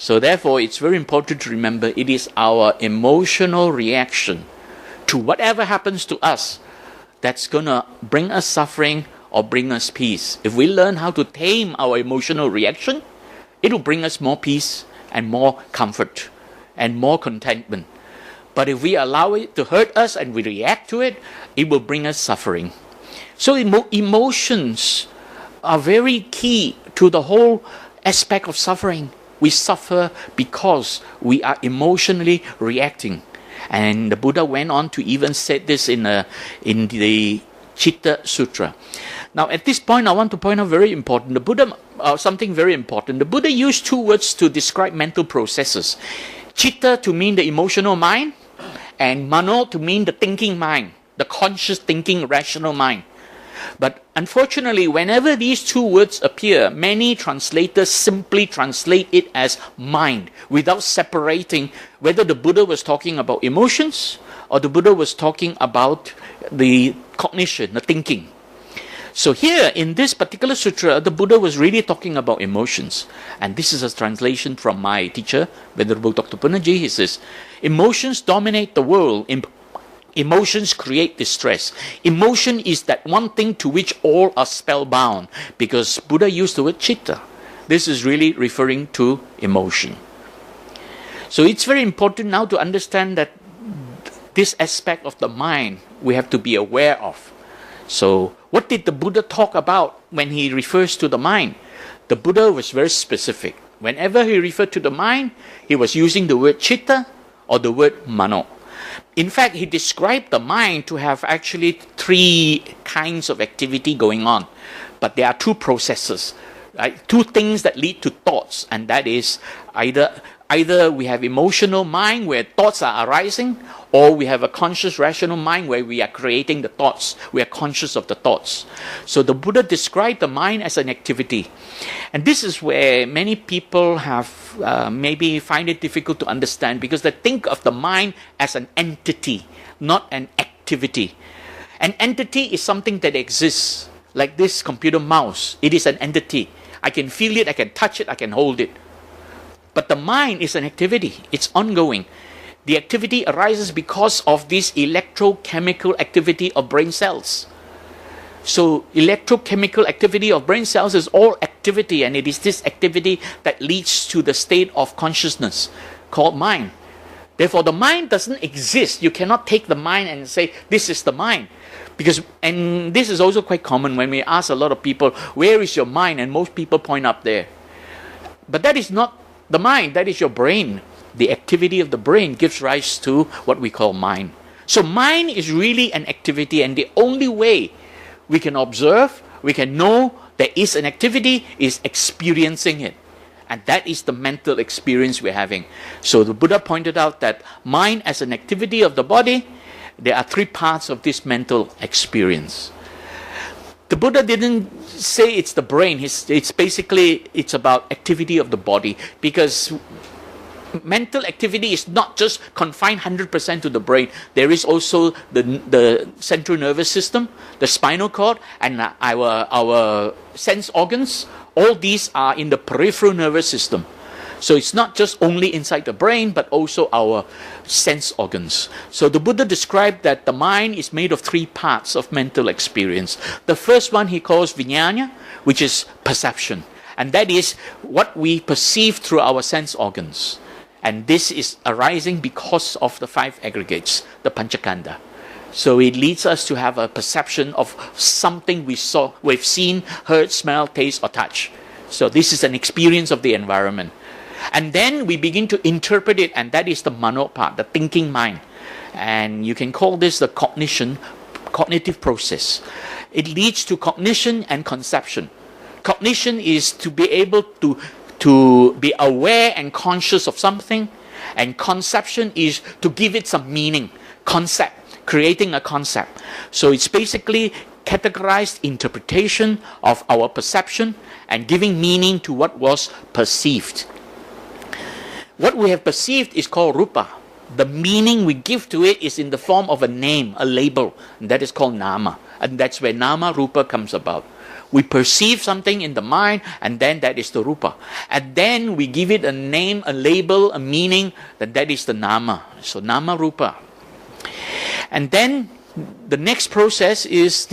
So therefore, it's very important to remember it is our emotional reaction to whatever happens to us that's going to bring us suffering or bring us peace. If we learn how to tame our emotional reaction, it will bring us more peace and more comfort and more contentment. But if we allow it to hurt us and we react to it, it will bring us suffering. So emotions are very key to the whole aspect of suffering. We suffer because we are emotionally reacting. And the Buddha went on to even say this in the Chitta Sutra. Now, at this point, I want to point out something very important. The Buddha used two words to describe mental processes. Chitta to mean the emotional mind, and Mano to mean the thinking mind, the conscious thinking, rational mind. But unfortunately, whenever these two words appear, many translators simply translate it as mind, without separating whether the Buddha was talking about emotions or the Buddha was talking about the cognition, the thinking. So here, in this particular sutra, the Buddha was really talking about emotions. And this is a translation from my teacher, Venerable Dr. Punaji. He says, emotions dominate the world. Emotions create distress. Emotion is that one thing to which all are spellbound, because Buddha used the word chitta. This is really referring to emotion. So it's very important now to understand that this aspect of the mind we have to be aware of. So what did the Buddha talk about when he refers to the mind? The Buddha was very specific. Whenever he referred to the mind, he was using the word chitta or the word mano. In fact, he described the mind to have actually three kinds of activity going on. But there are two processes, right? Two things that lead to thoughts, and that is either we have emotional mind where thoughts are arising, or we have a conscious rational mind where we are creating the thoughts. We are conscious of the thoughts. So the Buddha described the mind as an activity. And this is where many people have maybe find it difficult to understand, because they think of the mind as an entity, not an activity. An entity is something that exists, like this computer mouse. It is an entity. I can feel it, I can touch it, I can hold it. But the mind is an activity. It's ongoing. The activity arises because of this electrochemical activity of brain cells. So electrochemical activity of brain cells is all activity, and it is this activity that leads to the state of consciousness called mind. Therefore, the mind doesn't exist. You cannot take the mind and say, this is the mind. And this is also quite common when we ask a lot of people, where is your mind? And most people point up there. But that is not the mind, that is your brain. The activity of the brain gives rise to what we call mind. So mind is really an activity, and the only way we can observe, we can know there is an activity is experiencing it. And that is the mental experience we're having. So the Buddha pointed out that mind as an activity of the body, there are three parts of this mental experience. The Buddha didn't say it's the brain. It's about activity of the body, because mental activity is not just confined 100% to the brain. There is also the central nervous system, the spinal cord, and our sense organs. All these are in the peripheral nervous system. So it's not just only inside the brain, but also our sense organs. So the Buddha described that the mind is made of three parts of mental experience. The first one he calls vijnana, which is perception. And that is what we perceive through our sense organs. And this is arising because of the five aggregates, the Panchakanda. So it leads us to have a perception of something we've seen, heard, smell, taste, or touch. So this is an experience of the environment. And then we begin to interpret it, and that is the mano part, the thinking mind. And you can call this the cognitive process. It leads to cognition and conception. Cognition is to be able to be aware and conscious of something, and conception is to give it some meaning, concept, creating a concept. So it's basically categorized interpretation of our perception and giving meaning to what was perceived. What we have perceived is called rupa. The meaning we give to it is in the form of a name, a label, and that is called nama. And that's where nama rupa comes about. We perceive something in the mind, and then that is the rupa. And then we give it a name, a label, a meaning, that is the nama. So nama rupa. And then the next process is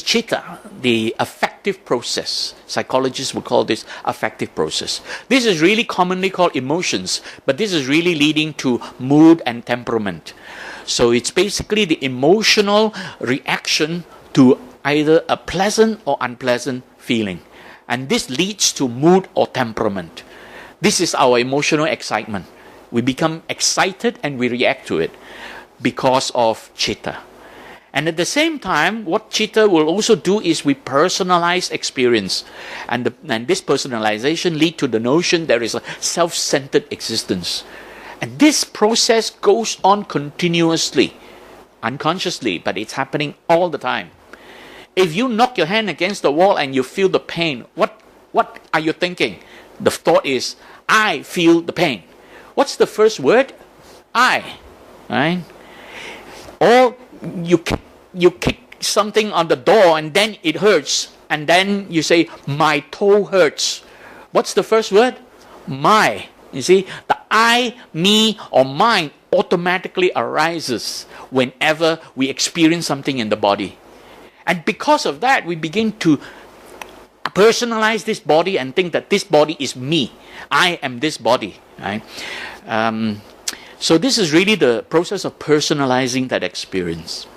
chitta, the affective process. Psychologists would call this affective process. This is really commonly called emotions, but this is really leading to mood and temperament. So it's basically the emotional reaction to either a pleasant or unpleasant feeling. And this leads to mood or temperament. This is our emotional excitement. We become excited and we react to it because of chitta. And at the same time, what chitta will also do is we personalize experience. And this personalization leads to the notion there is a self-centered existence. And this process goes on continuously, unconsciously, but it's happening all the time. If you knock your hand against the wall and you feel the pain, what are you thinking? The thought is, I feel the pain. What's the first word? I. Right? Or you kick something on the door and then it hurts. And then you say, my toe hurts. What's the first word? My. You see, the I, me, or mine automatically arises whenever we experience something in the body. And because of that, we begin to personalize this body and think that this body is me. I am this body. Right? So this is really the process of personalizing that experience.